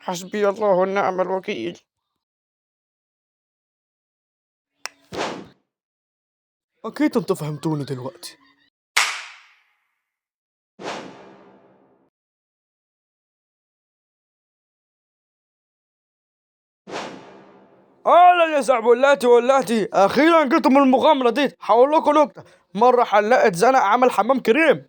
حسبي الله ونعم الوكيل. أكيد أنتوا فهمتوني دلوقتي. أهلا يا زعبولاتي ولاتي، أخيرا جيتوا من المغامرة دي. هقول لكم نكتة. مرة حلاق اتزنق عمل حمام كريم.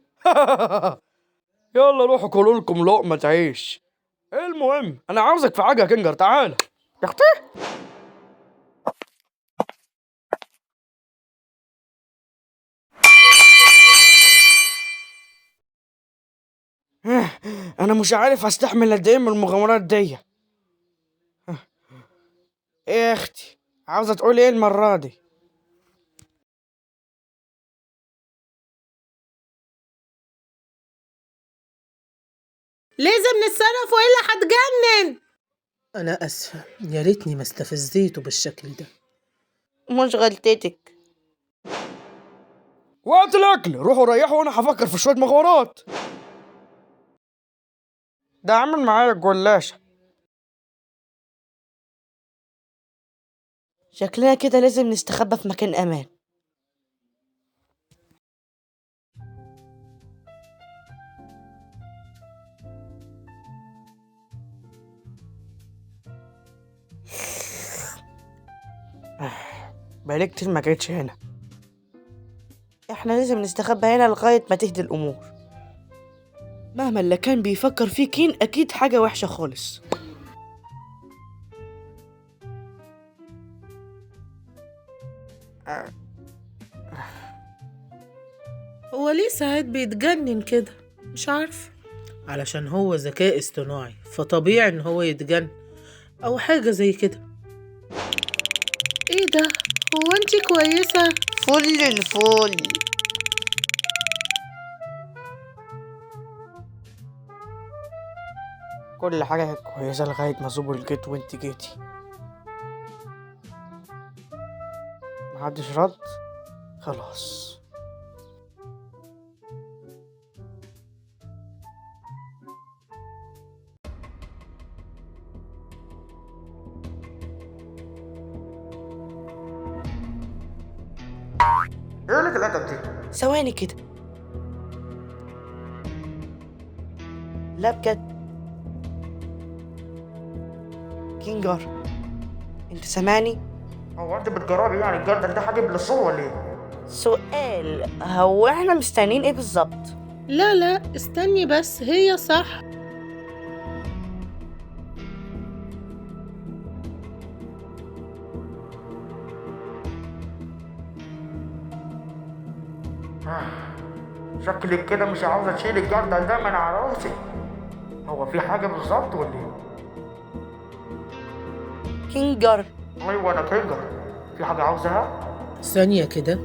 يلا روحوا كلوا لكم لقمة عيش. المهم أنا عاوزك في حاجة يا كنجر، تعال. يا أختي أنا مش عارف أستحمل قد إيه من المغامرات دي. إيه يا أختي، عاوزة تقولي إيه المرة دي؟ لازم نتصرف والا هتجنن. أنا أسفة، يا ريتني ما استفزيته بالشكل ده. مش غلطتك. وقت الأكل، روحوا ريحوا وأنا هفكر في شوية مغامرات. ده عامل معايا الجلاشة. شكلنا كده لازم نستخبى في مكان امان. بقالي كتير ما جيتش هنا. احنا لازم نستخبى هنا لغاية ما تهدي الامور. مهما اللي كان بيفكر فيه كين اكيد حاجة وحشة خالص. هو ليه ساعات بيتجنن كده؟ مش عارفة. علشان هو ذكاء اصطناعي فطبيعي ان هو يتجنن او حاجة زي كده. ايه ده؟ هو انتي كويسة؟ فل الفل. كل حاجة كانت كويسة لغاية ما زبر جيت وانت جيتي. محدش رد، خلاص. ايه اللي الأدب دي؟ ثواني كده. لا بجد كينجر، انت سامعني؟ هو انت بتجربي يعني الجردل ده حاجة بالصور ولا ايه؟ سؤال، هو احنا مستنيين ايه بالظبط؟ لا استني بس، هي صح. شكلك كده مش عاوزة تشيل الجردل ده من على راسي. هو في حاجة بالظبط ولا ايه؟ كينجر، ايوه انا كينجر. في حاجة عاوزها؟ ثانية كده،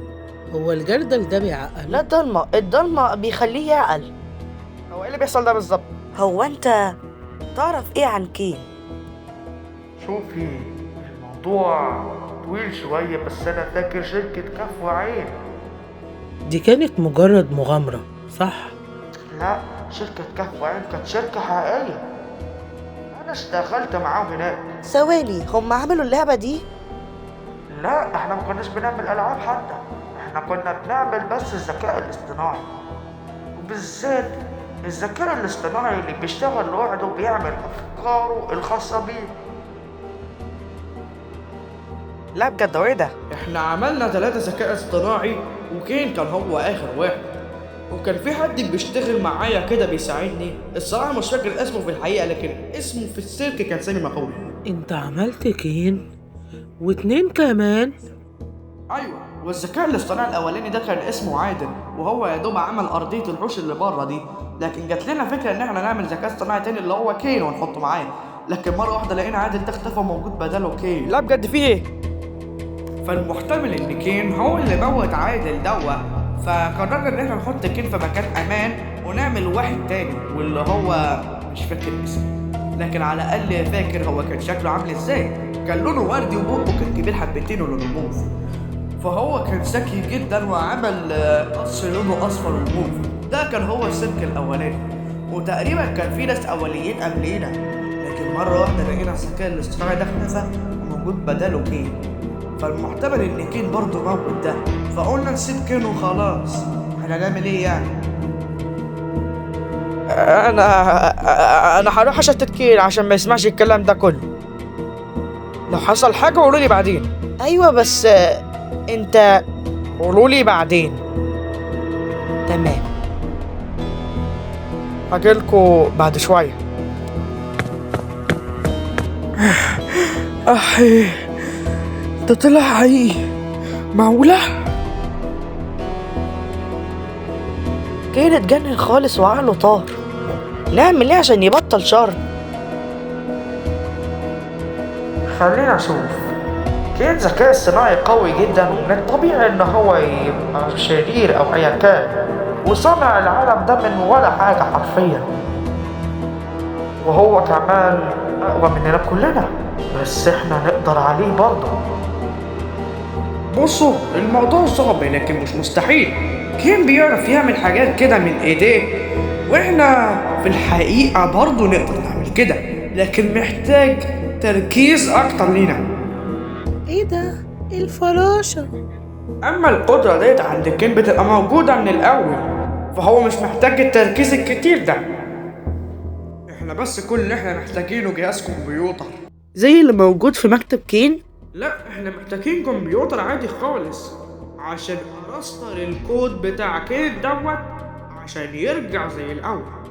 هو الجردل ده بيعقل؟ لا الضلمة بيخليه يعقل. هو ايه اللي بيحصل ده بالظبط؟ هو انت تعرف ايه عن كين؟ شوفي، الموضوع طويل شوية بس أنا فاكر شركة كف وعين. دي كانت مجرد مغامرة، صح؟ لا، شركة كف وعين كانت شركة حقيقية. أنا اشتغلت معاهم هناك. ثواني، هم عملوا اللعبة دي؟ لا، احنا ما كناش بنعمل ألعاب حتى. احنا كنا بنعمل بس الذكاء الاصطناعي، وبالذات الذكاء الاصطناعي اللي بيشتغل لوحده وبيعمل أفكاره الخاصة بيه. لا بجد، وايه ده؟ احنا عملنا 3 ذكاء اصطناعي وكين كان هو اخر واحد. وكان في حد بيشتغل معايا كده بيساعدني، الصراحة مش فاكر اسمه في الحقيقة لكن اسمه في السيرك كان سامي مقولي. انت عملت كين واتنين كمان؟ ايوه، والذكاء الاصطناعي الاولاني ده كان اسمه عادل، وهو يا دوب عمل ارضية الحوش اللي بره دي. لكن جات لنا فكرة ان احنا نعمل ذكاء اصطناعي تاني اللي هو كين ونحطه معاه. لكن مرة واحدة لقينا عادل ده اختفى موجود بداله كين. لا بجد في ايه؟ فالمحتمل ان كين هو اللي موت عادل دوا. فقررنا ان احنا نحط كين في مكان امان ونعمل واحد تاني واللي هو مش فاكر اسمه، لكن على الاقل فاكر هو كان شكله عامل ازاي. كان لونه وردي وبقه كان كبير حبتين ولونه موف. فهو كان ذكي جدا وعمل قص لونه اصفر وموف. ده كان هو السلك الاولاني، وتقريبا كان في ناس اوليين قبلينا، لكن مرة واحدة لقينا الذكاء الاصطناعي ده اختفى وموجود بداله كين، فالمحتمل إن كين برضه موجود ده، فقلنا نسيب كين وخلاص. احنا هنعمل إيه يعني؟ انا هروح اشتت كين عشان ما يسمعش الكلام ده كله. لو حصل حاجه قولوا لي بعدين. ايوه بس انت قولوا لي بعدين. تمام، هجيلكوا بعد شويه. احي، ده طلع حقيقي؟ معقوله؟ كين اتجنن خالص وعقله طار. نعمل ايه عشان يبطل شر؟ خلينا نشوف. كين ذكاء اصطناعي قوي جدا، ومن الطبيعي ان هو يبقى شرير او ايا كان، وصنع العالم ده من ولا حاجة حرفيا، وهو كمان اقوى مننا كلنا، بس احنا نقدر عليه برضه. بصوا، الموضوع صعب لكن مش مستحيل. كين بيعرف يعمل حاجات كده من ايديه، واحنا في الحقيقة برضه نقدر نعمل كده، لكن محتاج تركيز اكتر لينا. ايه ده؟ الفراشة. اما القدرة ديت عند كين بتبقى موجودة من الاول، فهو مش محتاج التركيز الكتير ده. احنا بس كل اللي احنا محتاجينه جهاز كمبيوتر زي اللي موجود في مكتب كين. لا، احنا محتاجين كمبيوتر عادي خالص عشان ارسطر الكود بتاع كين دوت عشان يرجع زي الاول.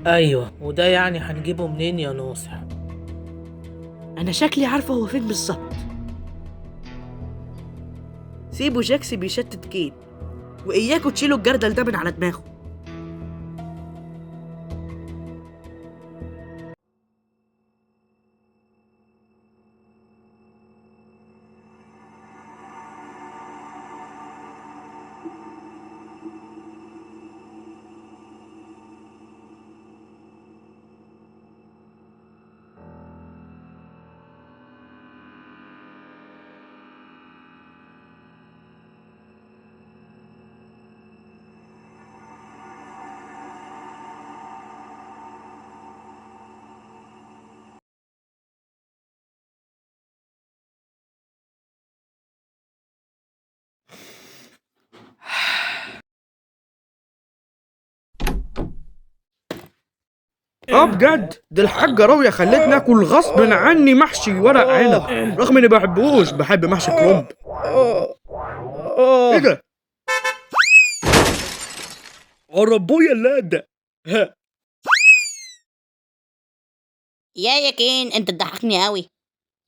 ايوه، وده يعني هنجيبه منين يا ناصح؟ انا شكلي عارفه هو فين بالظبط. سيبوا جاكسي بيشتت كين، واياكوا تشيلوا الجردل ده من على دماغه. بجد ده الحاجة راوية خلتني اكل غصب عني محشي ورق عنب، رغم اني بحبوش، بحب محشي كرنب. ايه ده؟ ربويا اللاده. يا كين، انت تضحكني قوي.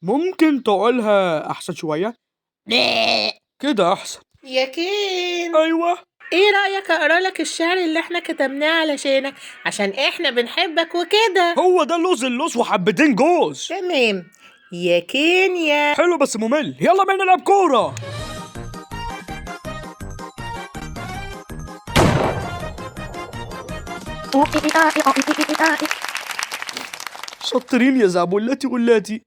ممكن تقولها احسن شوية كده؟ احسن. يا كين، ايوه، ايه رأيك اقرا لك الشعر اللي احنا كتبناه علشانك عشان احنا بنحبك وكده؟ هو ده اللوز وحبتين جوز. تمام. يا كين يا حلو بس ممل، يلا بينا نلعب كورة. شاطرين يا زعبولاتي ولاتي.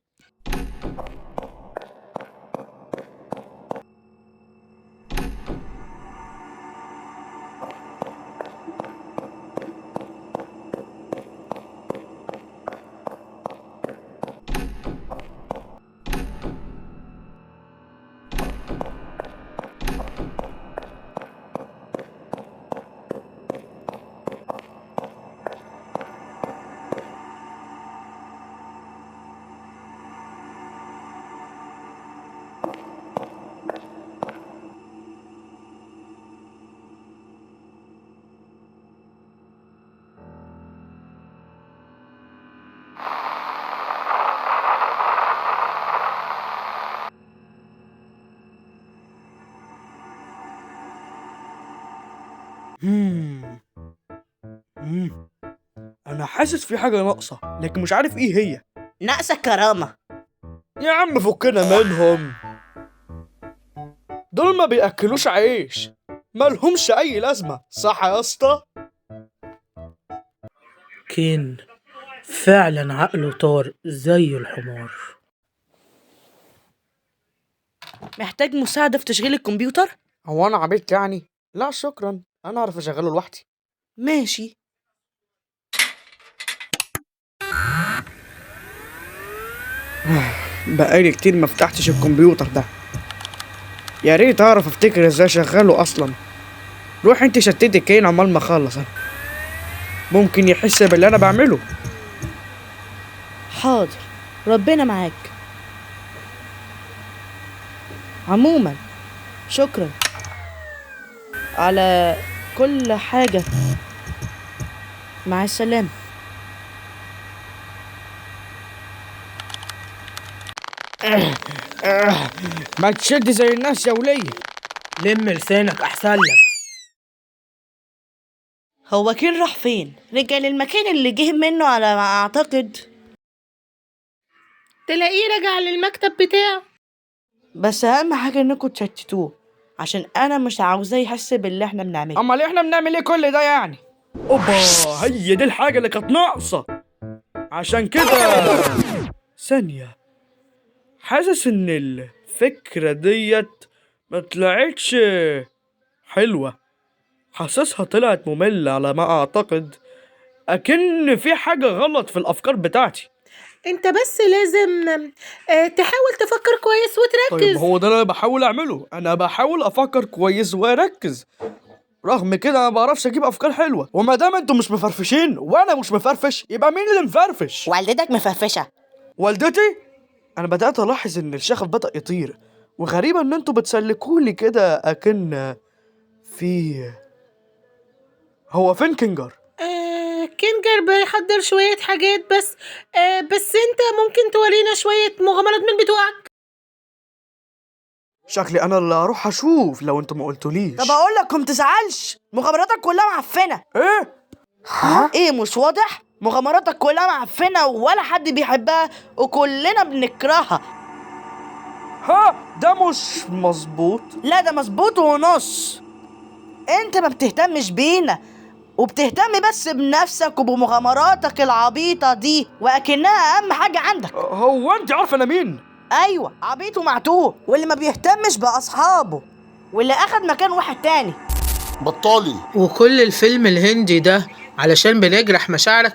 انا حاسس في حاجة ناقصة لكن مش عارف ايه هي. ناقصة كرامة. يا عم فكنا منهم، دول ما بياكلوش عيش، مالهمش اي لازمة، صح يا اسطى؟ كين فعلا عقله طار زي الحمار. محتاج مساعده في تشغيل الكمبيوتر؟ هو انا عبيط يعني؟ لا شكرا، انا اعرف اشغله لوحدي. ماشي. بقالي كتير ما فتحتش الكمبيوتر ده. يا ريت اعرف افتكر ازاي اشغله اصلا. روح انت شتتي كين عمال ما اخلص. ممكن يحس باللي انا بعمله. حاضر، ربنا معاك. عموما شكرا على كل حاجة. مع السلامة. ما تشد زي الناس يا ولية. لم لسانك احسن لك. هو كين راح فين؟ رجع للمكان اللي جه منه على ما اعتقد. تلاقيه رجع للمكتب بتاعه. بس اهم حاجة انكم تشتتوه، عشان انا مش عاوزاه يحس باللي احنا بنعمله. امال احنا بنعمل ايه كل ده يعني؟ اوبا، هي دي الحاجة اللي كانت ناقصة. عشان كده ثانية، حاسس ان الفكرة ديت ما طلعتش حلوة. حاسسها طلعت مملة على ما اعتقد. اكن في حاجة غلط في الافكار بتاعتي. انت بس لازم تحاول تفكر كويس وتركز. طيب هو ده اللي انا بحاول اعمله. انا بحاول افكر كويس واركز. رغم كده انا ما بعرفش اجيب افكار حلوه. وما دام انتوا مش مفرفشين وانا مش مفرفش، يبقى مين اللي مفرفش؟ والدتك مفرفشة. والدتي. انا بدات الاحظ ان الشغف بدا يطير. وغريبه ان انتوا بتسلكولي كده اكن في. هو فين كينجر؟ كينجر بيحضر شوية حاجات بس انت ممكن تورينا شوية مغامرات من بتوعك. شكلي انا اللي هروح اشوف لو انتوا ما قلتوليش. طب اقول لك ما تزعلش، مغامراتك كلها معفنة. ايه؟ ايه مش واضح؟ مغامراتك كلها معفنة ولا حد بيحبها وكلنا بنكرهها. ها، ده مش مظبوط. لا ده مظبوط ونص. انت ما بتهتمش بينا وبتهتم بس بنفسك وبمغامراتك العبيطة دي، واكنها اهم حاجة عندك. هو انت عارفه انا مين؟ ايوه، عبيط ومعتوه، واللي ما بيهتمش باصحابه، واللي اخد مكان واحد تاني. بطالي. وكل الفيلم الهندي ده علشان بنجرح مشاعرك.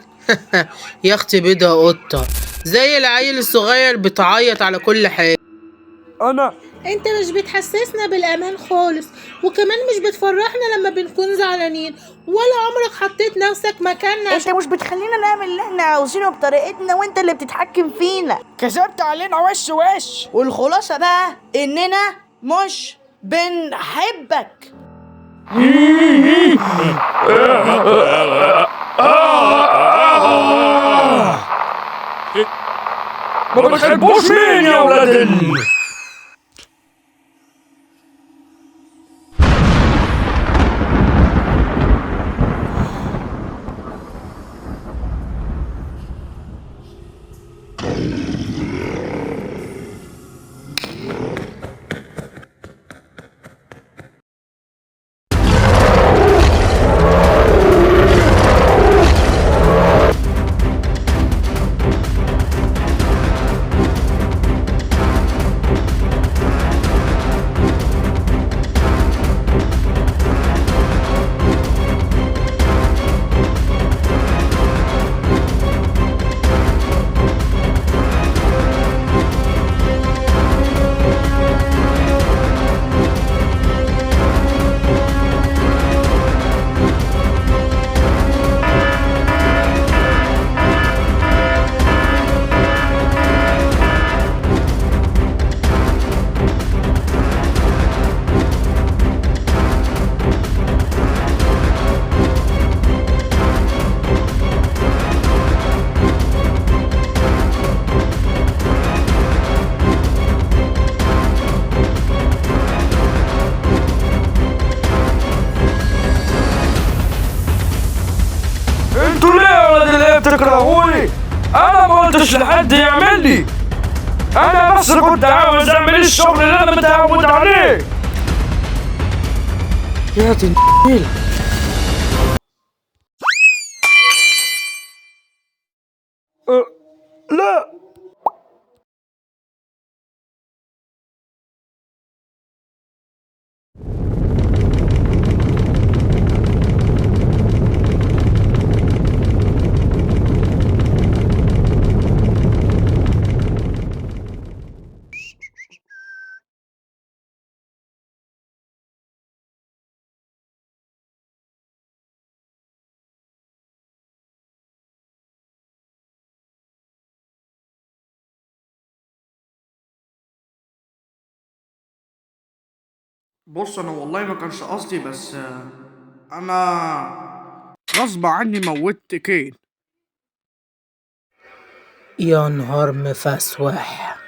يا اختي بيضة قطة زي العيل الصغير بتعيط على كل حاجة. انا انت مش بتحسسنا بالامان خالص، وكمان مش بتفرحنا لما بنكون زعلانين، ولا عمرك حطيت نفسك مكاننا. انت مش بتخلينا نعمل اللي احنا عاوزينه بطريقتنا، وانت اللي بتتحكم فينا. كذبت علينا وش وش. والخلاصة بقى اننا مش بنحبك. ما بتحبوش مين يا ولاد انتوا ليه يا ولاد اللي بتكرهوني؟ انا ما قلتش لحد يعمل لي. انا بس كنت عاوز اعمل الشغل اللي انا متعود عليه. يا دي النيل. لا. بص انا والله ما كانش قصدي، بس انا غصب عني موتت كين. يا نهار مفسوح.